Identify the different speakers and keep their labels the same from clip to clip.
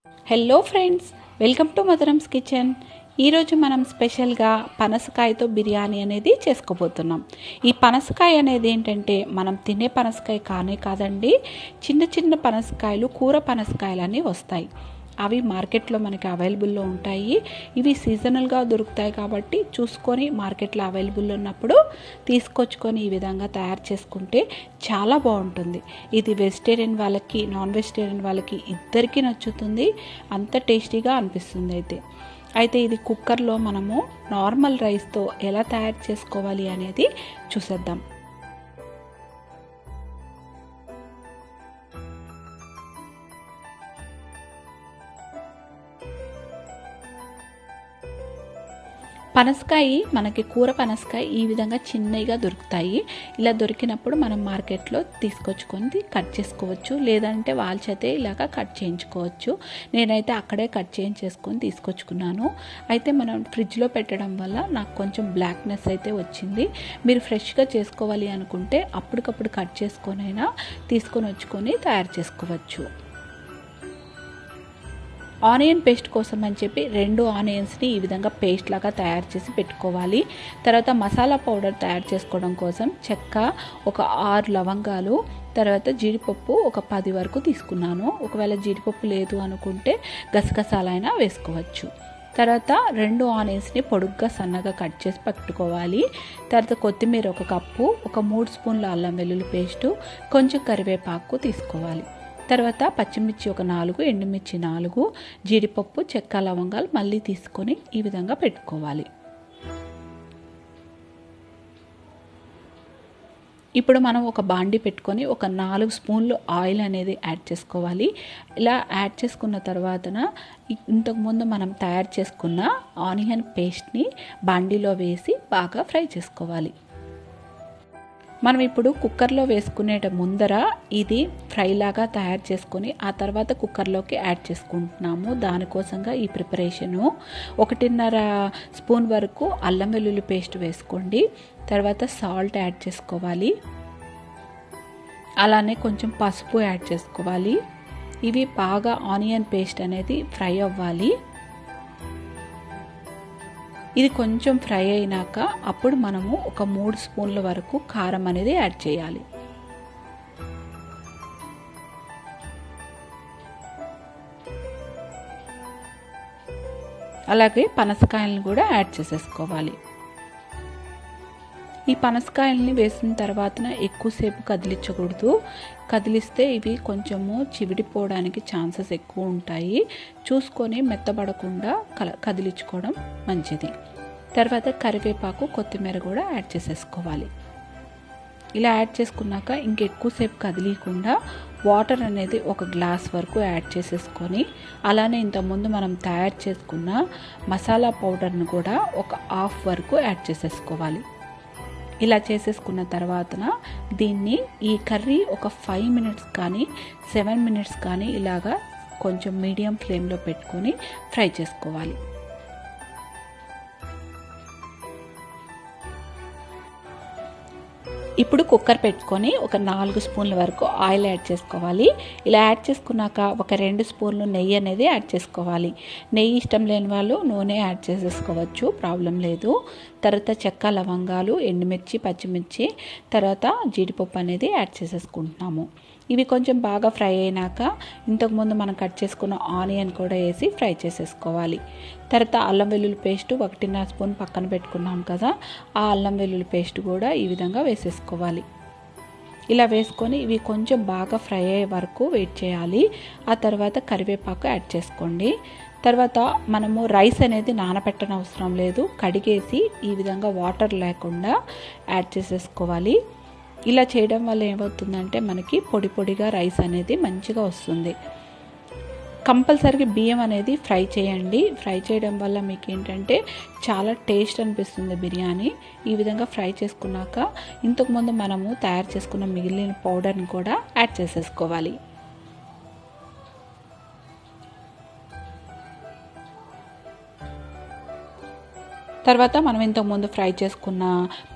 Speaker 1: Hello friends, welcome to మదరమ్స్ kitchen. ఈరోజు మనం స్పెషల్గా పనసకాయతో బిర్యానీ అనేది చేసుకోబోతున్నాం. ఈ పనసకాయ అనేది ఏంటంటే మనం తినే పనసకాయ కానే కాదండి, చిన్న చిన్న పనసకాయలు, కూర పనసకాయలు అన్నీ వస్తాయి. అవి మార్కెట్లో మనకి అవైలబుల్లో ఉంటాయి. ఇవి సీజనల్గా దొరుకుతాయి కాబట్టి చూసుకొని మార్కెట్లో అవైలబుల్ ఉన్నప్పుడు తీసుకొచ్చుకొని ఈ విధంగా తయారు చేసుకుంటే చాలా బాగుంటుంది. ఇది వెజిటేరియన్ వాళ్ళకి, నాన్ వెజిటేరియన్ వాళ్ళకి ఇద్దరికీ నచ్చుతుంది. అంత టేస్టీగా అనిపిస్తుంది. అయితే ఇది కుక్కర్లో మనము నార్మల్ రైస్తో ఎలా తయారు చేసుకోవాలి అనేది చూసేద్దాం. పనసకాయ మనకి కూర పనసకాయ ఈ విధంగా చిన్నగా దొరుకుతాయి. ఇలా దొరికినప్పుడు మనం మార్కెట్లో తీసుకొచ్చుకొని కట్ చేసుకోవచ్చు, లేదంటే వాళ్ళ చేతే ఇలాగ కట్ చేయించుకోవచ్చు. నేనైతే అక్కడే కట్ చేయించేసుకొని తీసుకొచ్చుకున్నాను. అయితే మనం ఫ్రిడ్జ్లో పెట్టడం వల్ల నాకు కొంచెం బ్లాక్నెస్ అయితే వచ్చింది. మీరు ఫ్రెష్గా చేసుకోవాలి అనుకుంటే అప్పటికప్పుడు కట్ చేసుకొనైనా తీసుకొని వచ్చుకొని తయారు చేసుకోవచ్చు. ఆనియన్ పేస్ట్ కోసం అని చెప్పి 2 ఆనియన్స్ని ఈ విధంగా పేస్ట్ లాగా తయారు చేసి పెట్టుకోవాలి. తర్వాత మసాలా పౌడర్ తయారు చేసుకోవడం కోసం చెక్క ఒక 6 లవంగాలు, తర్వాత జీడిపప్పు ఒక 10 వరకు తీసుకున్నాను. ఒకవేళ జీడిపప్పు లేదు అనుకుంటే గసగసాలైనా వేసుకోవచ్చు. తర్వాత 2 ఆనియన్స్ని పొడుగ్గా సన్నగా కట్ చేసి పెట్టుకోవాలి. తర్వాత కొత్తిమీర ఒక కప్పు, ఒక 3 స్పూన్ల అల్లం వెల్లుల్లి పేస్టు, కొంచెం కరివేపాకు తీసుకోవాలి. తర్వాత పచ్చిమిర్చి ఒక 4, ఎండుమిర్చి 4, జీడిపప్పు, చెక్క, లవంగాలు మళ్ళీ తీసుకొని ఈ విధంగా పెట్టుకోవాలి. ఇప్పుడు మనం ఒక బాండి పెట్టుకొని ఒక 4 స్పూన్లు ఆయిల్ అనేది యాడ్ చేసుకోవాలి. ఇలా యాడ్ చేసుకున్న తర్వాతన ఇంతకుముందు మనం తయారు చేసుకున్న ఆనియన్ పేస్ట్ని బాండీలో వేసి బాగా ఫ్రై చేసుకోవాలి. మనం ఇప్పుడు కుక్కర్లో వేసుకునేట ముందర ఇది ఫ్రై లాగా తయారు చేసుకొని ఆ తర్వాత కుక్కర్లోకి యాడ్ చేసుకుంటున్నాము. దానికోసంగా ఈ ప్రిపరేషను. 1.5 స్పూన్ వరకు అల్లం వెల్లుల్లి పేస్ట్ వేసుకోండి. తర్వాత సాల్ట్ యాడ్ చేసుకోవాలి. అలానే కొంచెం పసుపు యాడ్ చేసుకోవాలి. ఇవి బాగా ఆనియన్ పేస్ట్ అనేది ఫ్రై అవ్వాలి. ఇది కొంచెం ఫ్రై అయినాక అప్పుడు మనము ఒక 3 స్పూన్ల వరకు కారం అనేది యాడ్ చేయాలి. అలాగే పనసకాయలను కూడా యాడ్ చేసేసుకోవాలి. ఈ పనసకాయల్ని వేసిన తర్వాత ఎక్కువసేపు కదిలించకూడదు. కదిలిస్తే ఇవి కొంచెము చివిడిపోవడానికి ఛాన్సెస్ ఎక్కువ ఉంటాయి. చూసుకొని మెత్తబడకుండా కదిలించుకోవడం మంచిది. తర్వాత కరివేపాకు, కొత్తిమీర కూడా యాడ్ చేసేసుకోవాలి. ఇలా యాడ్ చేసుకున్నాక ఇంకెక్కువసేపు కదిలీకుండా వాటర్ అనేది ఒక గ్లాస్ వరకు యాడ్ చేసేసుకొని, అలానే ఇంతకుముందు మనం తయారు చేసుకున్న మసాలా పౌడర్ను కూడా ఒక హాఫ్ వరకు యాడ్ చేసేసుకోవాలి. ఇలా చేసేసుకున్న తర్వాతన దీన్ని ఈ కర్రీ ఒక 5 మినిట్స్ కానీ 7 మినిట్స్ కానీ ఇలాగా కొంచెం మీడియం ఫ్లేమ్లో పెట్టుకొని ఫ్రై చేసుకోవాలి. ఇప్పుడు కుక్కర్ పెట్టుకొని ఒక 4 స్పూన్ల వరకు ఆయిల్ యాడ్ చేసుకోవాలి. ఇలా యాడ్ చేసుకున్నాక ఒక 2 స్పూన్లు నెయ్యి అనేది యాడ్ చేసుకోవాలి. నెయ్యి ఇష్టం లేని వాళ్ళు నూనె యాడ్ చేసేసుకోవచ్చు, ప్రాబ్లం లేదు. తర్వాత చెక్క, లవంగాలు, ఎండుమిర్చి, పచ్చిమిర్చి, తర్వాత జీడిపప్పు అనేది యాడ్ చేసేసుకుంటున్నాము. ఇవి కొంచెం బాగా ఫ్రై అయినాక ఇంతకుముందు మనం కట్ చేసుకున్న ఆనియన్ కూడా వేసి ఫ్రై చేసేసుకోవాలి. తర్వాత అల్లం వెల్లుల్లి పేస్ట్ 1.5 స్పూన్ పక్కన పెట్టుకున్నాం కదా, ఆ అల్లం వెల్లుల్లి పేస్ట్ కూడా ఈ విధంగా వేసేసుకోవాలి. ఇలా వేసుకొని ఇవి కొంచెం బాగా ఫ్రై అయ్యే వరకు వెయిట్ చేయాలి. ఆ తర్వాత కరివేపాకు యాడ్ చేసుకోండి. తర్వాత మనము రైస్ అనేది నానబెట్టనవసరం లేదు, కడిగేసి ఈ విధంగా వాటర్ లేకుండా యాడ్ చేసేసుకోవాలి. ఇలా చేయడం వల్ల ఏమవుతుందంటే మనకి పొడి పొడిగా రైస్ అనేది మంచిగా వస్తుంది. కంపల్సరీగా బియ్యం అనేది ఫ్రై చేయండి. ఫ్రై చేయడం వల్ల మీకు ఏంటంటే చాలా టేస్ట్ అనిపిస్తుంది బిర్యానీ. ఈ విధంగా ఫ్రై చేసుకున్నాక ఇంతకుముందు మనము తయారు చేసుకున్న మిగిలిన పౌడర్ని కూడా యాడ్ చేసేసుకోవాలి. తర్వాత మనం ఇంతకుముందు ఫ్రై చేసుకున్న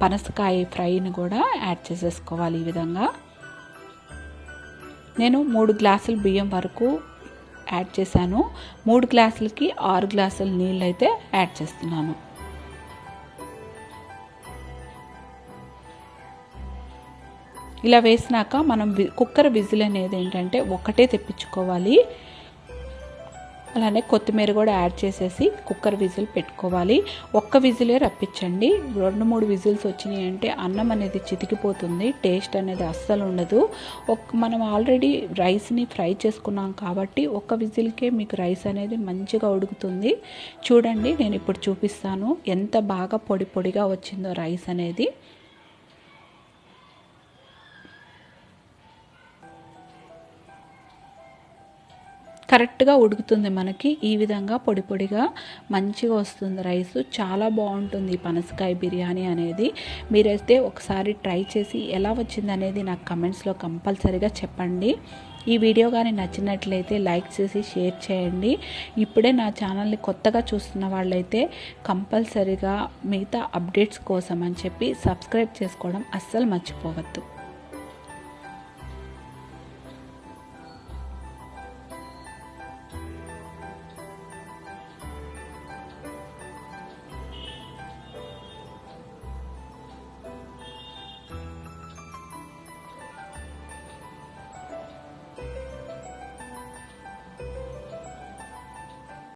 Speaker 1: పనసకాయ ఫ్రైని కూడా యాడ్ చేసేసుకోవాలి. ఈ విధంగా నేను 3 గ్లాసుల బియ్యం వరకు యాడ్ చేశాను. 3 గ్లాసులకి 6 గ్లాసుల నీళ్ళు అయితే యాడ్ చేస్తున్నాను. ఇలా వేసినాక మనం కుక్కర్ విజిల్ అనేది ఏంటంటే ఒకటే తెప్పించుకోవాలి. అలానే కొత్తిమీర కూడా యాడ్ చేసేసి కుక్కర్ విజిల్ పెట్టుకోవాలి. ఒక్క విజిలే రప్పించండి. 2-3 విజిల్స్ వచ్చినాయి అంటే అన్నం అనేది చితికిపోతుంది, టేస్ట్ అనేది అస్సలు ఉండదు. మనం ఆల్రెడీ రైస్ని ఫ్రై చేసుకున్నాం కాబట్టి ఒక్క విజిల్కే మీకు రైస్ అనేది మంచిగా ఉడుకుతుంది. చూడండి, నేను ఇప్పుడు చూపిస్తాను ఎంత బాగా పొడి పొడిగా వచ్చిందో రైస్ అనేది. కరెక్ట్గా ఉడుకుతుంది మనకి. ఈ విధంగా పొడి పొడిగా మంచిగా వస్తుంది రైస్. చాలా బాగుంటుంది ఈ పనసకాయ బిర్యానీ అనేది. మీరైతే ఒకసారి ట్రై చేసి ఎలా వచ్చింది అనేది నాకు కమెంట్స్లో కంపల్సరీగా చెప్పండి. ఈ వీడియో కానీ నచ్చినట్లయితే లైక్ చేసి షేర్ చేయండి. ఇప్పుడే నా ఛానల్ని కొత్తగా చూస్తున్న వాళ్ళైతే కంపల్సరీగా మిగతా అప్డేట్స్ కోసం అని చెప్పి సబ్స్క్రైబ్ చేసుకోవడం అస్సలు మర్చిపోవద్దు.